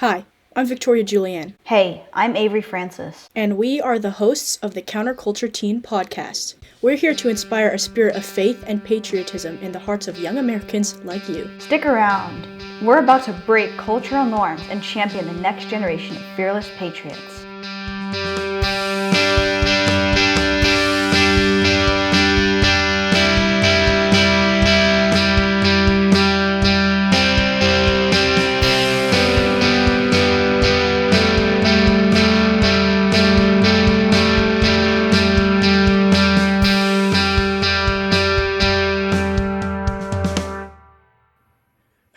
Hi, I'm Victoria Julieann, Hey, I'm Avery Francis. and we are the hosts of the Counterculture Teen podcast. We're here to inspire a spirit of faith and patriotism in the hearts of young Americans like you. Stick around. We're about to break cultural norms and champion the next generation of fearless patriots.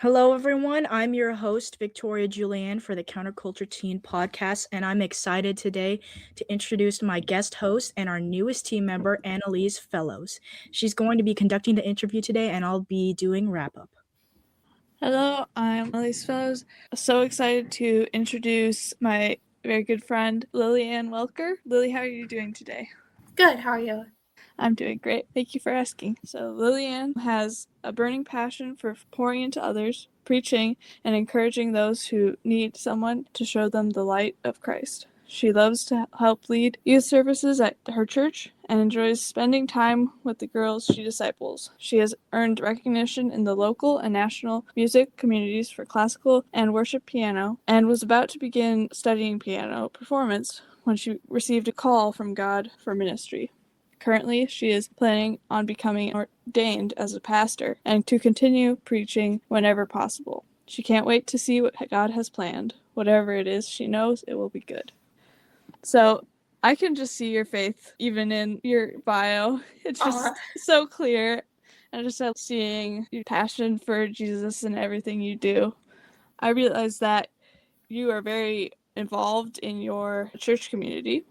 Hello, everyone. I'm your host, Victoria Julieann, for the Counterculture Teen podcast, and I'm excited today to introduce my guest host and our newest team member, Anneliese Fellows. She's going to be conducting the interview today, and I'll be doing wrap-up. Hello, I'm Anneliese Fellows. So excited to introduce my very good friend, Lilyann Welker. Lily, how are you doing today? Good, how are you? I'm doing great. Thank you for asking. So Lilyann has a burning passion for pouring into others, preaching, and encouraging those who need someone to show them the light of Christ. She loves to help lead youth services at her church and enjoys spending time with the girls she disciples. She has earned recognition in the local and national music communities for classical and worship piano and was about to begin studying piano performance when she received a call from God for ministry. Currently, she is planning on becoming ordained as a pastor and to continue preaching whenever possible. She can't wait to see what God has planned. Whatever it is, she knows it will be good. So, I can just see your faith even in your bio. It's just so clear. And just seeing your passion for Jesus and everything you do. I realize that you are very involved in your church community.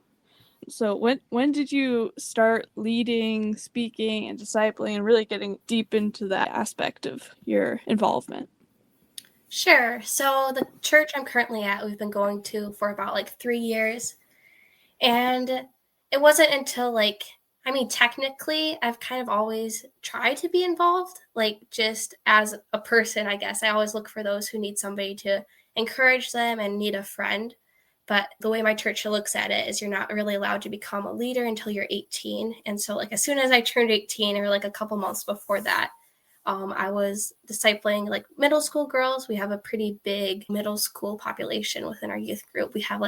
So when did you start leading, speaking, and discipling, and really getting deep into that aspect of your involvement? Sure. So the church I'm currently at, we've been going to for about 3 years. And it wasn't until technically I've kind of always tried to be involved, just as a person, I guess. I always look for those who need somebody to encourage them and need a friend. But the way my church looks at it is you're not really allowed to become a leader until you're 18. And so as soon as I turned 18, or a couple months before that, I was discipling middle school girls. We have a pretty big middle school population within our youth group. We have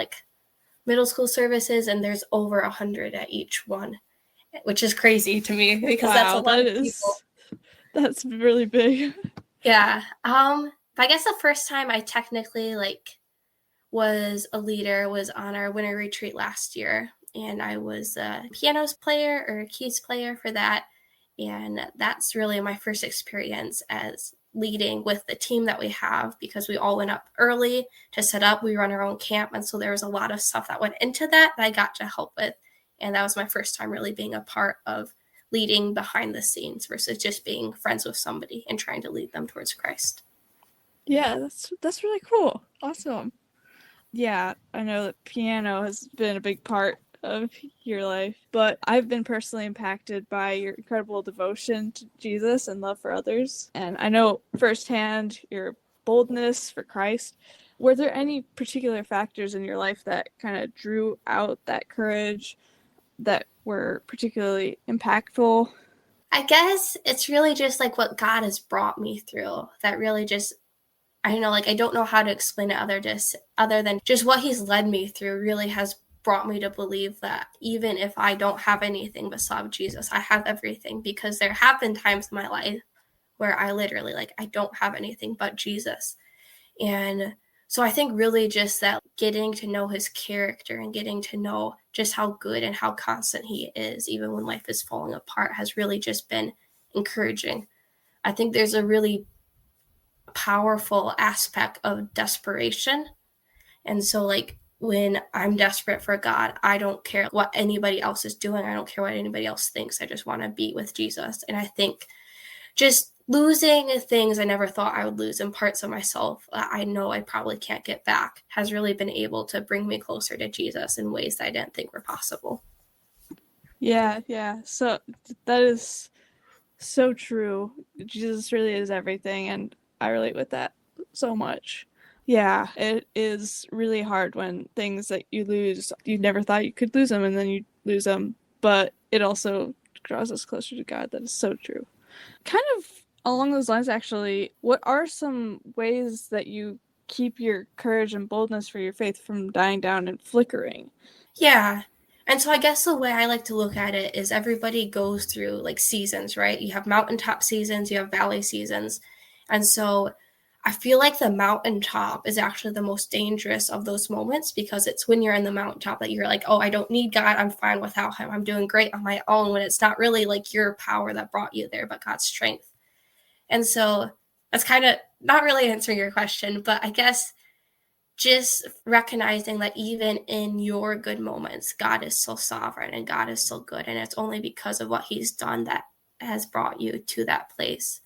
middle school services, and there's over 100 at each one, which is crazy to me because that's a lot of people. That's really big. Yeah. But I guess the first time I technically was a leader was on our winter retreat last year, and I was a pianos player or a keys player for that. And that's really my first experience as leading with the team that we have, because we all went up early to set up. We run our own camp, and so there was a lot of stuff that went into that I got to help with. And that was my first time really being a part of leading behind the scenes versus just being friends with somebody and trying to lead them towards Christ. Yeah, that's really cool. Awesome. Yeah, I know that piano has been a big part of your life, but I've been personally impacted by your incredible devotion to Jesus and love for others. And I know firsthand your boldness for Christ. Were there any particular factors in your life that kind of drew out that courage that were particularly impactful? I guess it's really just what God has brought me through that really just, I don't know, I don't know how to explain it other than just what he's led me through really has brought me to believe that even if I don't have anything besides Jesus, I have everything, because there have been times in my life where I literally I don't have anything but Jesus. And so I think really just that getting to know his character and getting to know just how good and how constant he is, even when life is falling apart, has really just been encouraging. I think there's a really powerful aspect of desperation. And so when I'm desperate for God, I don't care what anybody else is doing. I don't care what anybody else thinks. I just want to be with Jesus. And I think just losing things I never thought I would lose, and parts of myself I know I probably can't get back, has really been able to bring me closer to Jesus in ways that I didn't think were possible. Yeah. So that is so true. Jesus really is everything, and I relate with that so much. Yeah, it is really hard when things that you lose, you never thought you could lose them, and then you lose them. But it also draws us closer to God. That is so true. Kind of along those lines, actually, what are some ways that you keep your courage and boldness for your faith from dying down and flickering? Yeah. And so I guess the way I like to look at it is everybody goes through like seasons, right? You have mountaintop seasons, you have valley seasons. And so I feel like the mountaintop is actually the most dangerous of those moments because it's when you're in the mountaintop that you're like, oh, I don't need God. I'm fine without him. I'm doing great on my own, when it's not really like your power that brought you there, but God's strength. And so that's kind of not really answering your question, but I guess just recognizing that even in your good moments, God is still sovereign and God is still good. And it's only because of what he's done that has brought you to that place.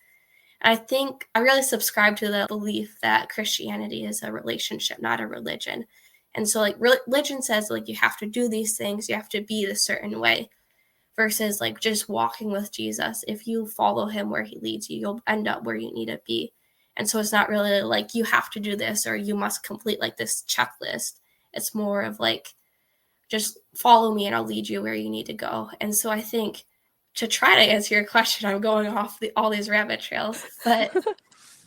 And I think I really subscribe to the belief that Christianity is a relationship, not a religion. And so like religion says like you have to do these things, you have to be a certain way, versus like just walking with Jesus. If you follow him where he leads you, you'll end up where you need to be. And so it's not really like you have to do this or you must complete like this checklist. It's more of like, just follow me and I'll lead you where you need to go. And so I think, to try to answer your question, I'm going off all these rabbit trails, but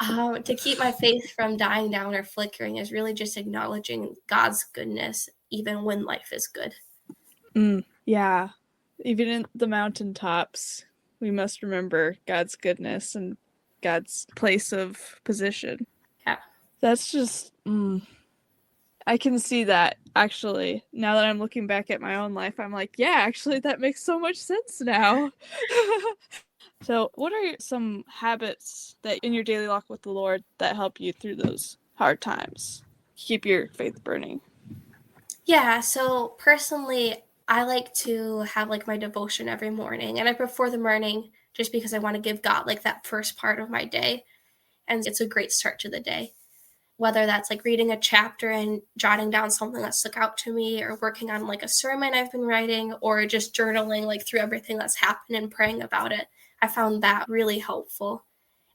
to keep my faith from dying down or flickering is really just acknowledging God's goodness, even when life is good. Yeah. Even in the mountaintops, we must remember God's goodness and God's place of position. Yeah. That's just, I can see that, actually. Now that I'm looking back at my own life, I'm like, yeah, actually, that makes so much sense now. So, what are some habits that in your daily walk with the Lord that help you through those hard times? Keep your faith burning. Yeah, so personally, I like to have like my devotion every morning, and I prefer the morning just because I want to give God like that first part of my day, and it's a great start to the day. Whether that's like reading a chapter and jotting down something that stuck out to me, or working on like a sermon I've been writing, or just journaling like through everything that's happened and praying about it. I found that really helpful.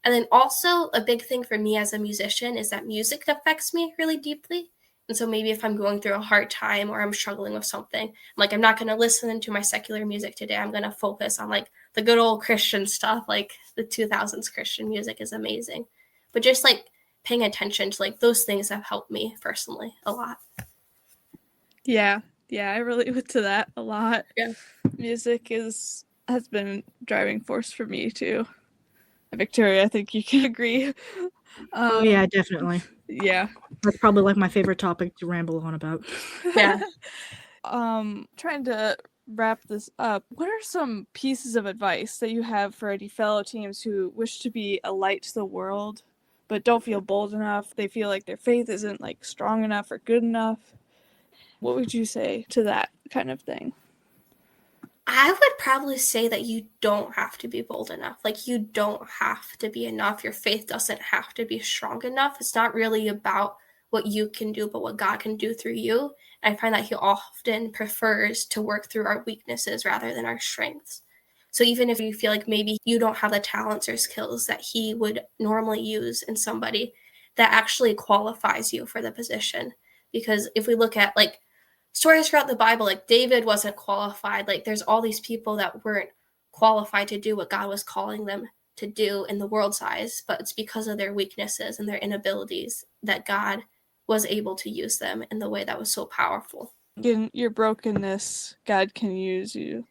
And then also a big thing for me as a musician is that music affects me really deeply. And so maybe if I'm going through a hard time or I'm struggling with something, I'm not going to listen to my secular music today. I'm going to focus on like the good old Christian stuff, like the 2000s Christian music is amazing. But just like paying attention to like those things have helped me personally a lot. Yeah, I relate to that a lot. Yeah. Music has been a driving force for me too. Victoria, I think you can agree. Oh yeah, definitely. Yeah. That's probably like my favorite topic to ramble on about. Yeah. Trying to wrap this up, what are some pieces of advice that you have for any fellow teams who wish to be a light to the world but don't feel bold enough? They feel like their faith isn't like strong enough or good enough. What would you say to that kind of thing? I would probably say that you don't have to be bold enough. Like, you don't have to be enough. Your faith doesn't have to be strong enough. It's not really about what you can do, but what God can do through you. And I find that he often prefers to work through our weaknesses rather than our strengths. So even if you feel like maybe you don't have the talents or skills that he would normally use in somebody, that actually qualifies you for the position. Because if we look at like stories throughout the Bible, like David wasn't qualified. Like there's all these people that weren't qualified to do what God was calling them to do in the world's eyes, but it's because of their weaknesses and their inabilities that God was able to use them in the way that was so powerful. In your brokenness, God can use you.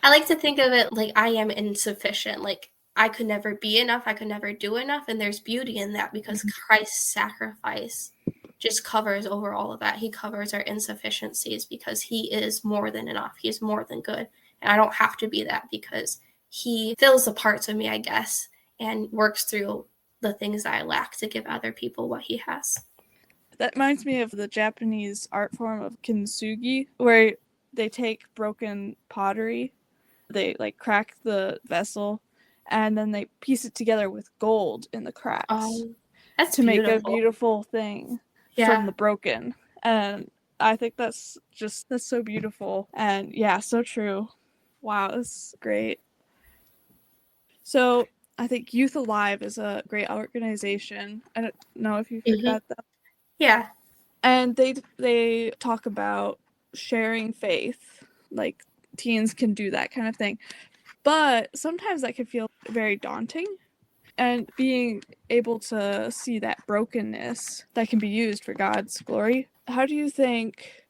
I like to think of it like I am insufficient. Like I could never be enough. I could never do enough. And there's beauty in that because Christ's sacrifice just covers over all of that. He covers our insufficiencies because he is more than enough. He is more than good. And I don't have to be that because he fills the parts of me, I guess, and works through the things that I lack to give other people what he has. That reminds me of the Japanese art form of kintsugi, where they take broken pottery, they like crack the vessel, and then they piece it together with gold in the cracks That's to beautiful. make a beautiful thing from the broken. And I think that's so beautiful. And yeah, so true. Wow, that's great. So I think Youth Alive is a great organization. I don't know if you've heard about them. Yeah. And they talk about sharing faith, like teens can do that kind of thing. But sometimes that can feel very daunting. And being able to see that brokenness that can be used for God's glory. How do you think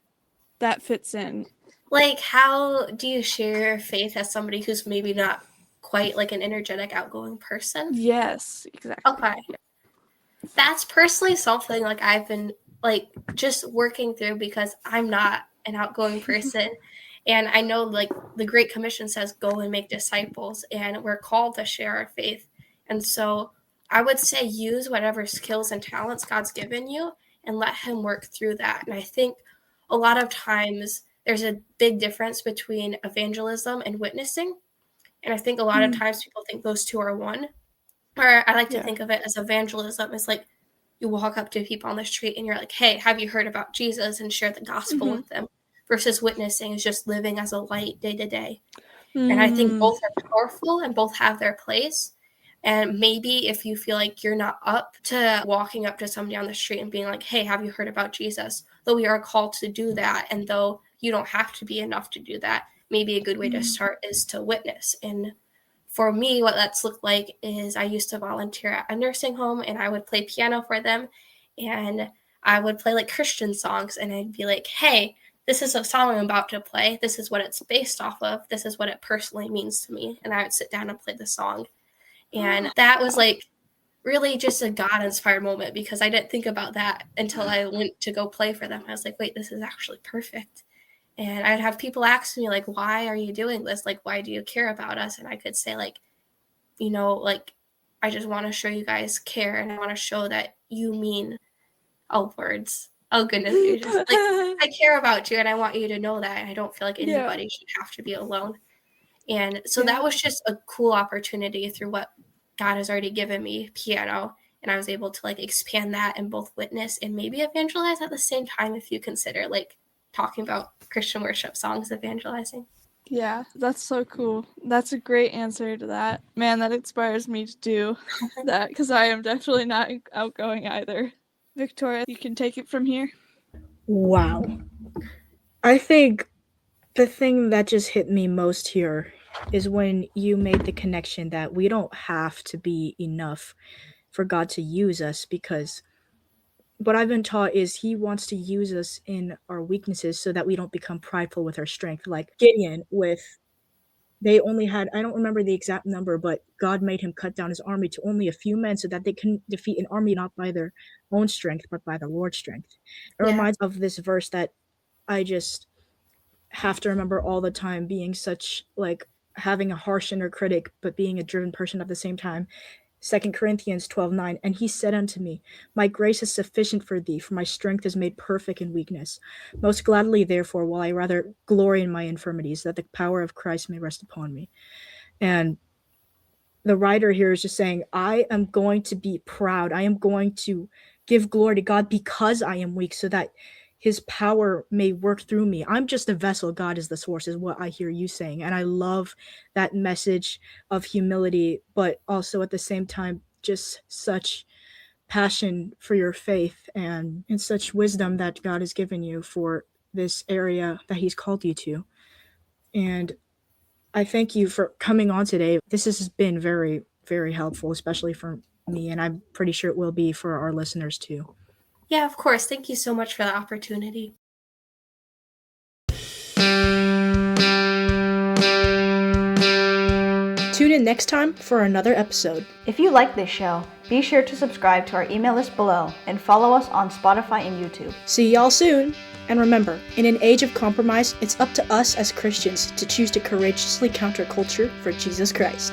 that fits in? Like, how do you share your faith as somebody who's maybe not quite like an energetic, outgoing person? Yes, exactly. Okay. That's personally something like I've been like just working through because I'm not an outgoing person. And I know like the Great Commission says, go and make disciples, and we're called to share our faith. And so I would say use whatever skills and talents God's given you and let Him work through that. And I think a lot of times there's a big difference between evangelism and witnessing. And I think a lot of times people think those two are one. Or I like to think of it as evangelism as like you walk up to people on the street and you're like, hey, have you heard about Jesus, and share the gospel with them, versus witnessing is just living as a light day to day. And I think both are powerful and both have their place. And maybe if you feel like you're not up to walking up to somebody on the street and being like, hey, have you heard about Jesus? Though we are called to do that, and though you don't have to be enough to do that, maybe a good way to start is to witness. And for me, what that's looked like is I used to volunteer at a nursing home, and I would play piano for them, and I would play like Christian songs, and I'd be like, hey, this is a song I'm about to play. This is what it's based off of. This is what it personally means to me. And I would sit down and play the song. And that was like really just a God-inspired moment, because I didn't think about that until I went to go play for them. I was like, wait, this is actually perfect. And I'd have people ask me, like, why are you doing this? Like, why do you care about us? And I could say, like, like, I just want to show you guys care, and I want to show that you mean, oh, words. Oh, goodness gracious. Like, I care about you, and I want you to know that. And I don't feel like anybody should have to be alone. And so that was just a cool opportunity through what God has already given me, piano. And I was able to, like, expand that and both witness and maybe evangelize at the same time, if you consider, like, talking about Christian worship songs, evangelizing. Yeah, that's so cool. That's a great answer to that. Man, that inspires me to do that, because I am definitely not outgoing either. Victoria, you can take it from here. Wow. I think the thing that just hit me most here is when you made the connection that we don't have to be enough for God to use us, because what I've been taught is He wants to use us in our weaknesses so that we don't become prideful with our strength. Like Gideon, they only had, I don't remember the exact number, but God made him cut down his army to only a few men so that they can defeat an army not by their own strength, but by the Lord's strength. It reminds me of this verse that I just have to remember all the time, being such, like, having a harsh inner critic, but being a driven person at the same time. 2 Corinthians 12:9, and he said unto me, my grace is sufficient for thee, for my strength is made perfect in weakness. Most gladly, therefore, will I rather glory in my infirmities, that the power of Christ may rest upon me. And the writer here is just saying, I am going to be proud. I am going to give glory to God because I am weak, so that His power may work through me. I'm just a vessel. God is the source, is what I hear you saying. And I love that message of humility, but also at the same time, just such passion for your faith and such wisdom that God has given you for this area that He's called you to. And I thank you for coming on today. This has been very, very helpful, especially for me, and I'm pretty sure it will be for our listeners too. Yeah, of course. Thank you so much for the opportunity. Tune in next time for another episode. If you like this show, be sure to subscribe to our email list below and follow us on Spotify and YouTube. See y'all soon. And remember, in an age of compromise, it's up to us as Christians to choose to courageously counter culture for Jesus Christ.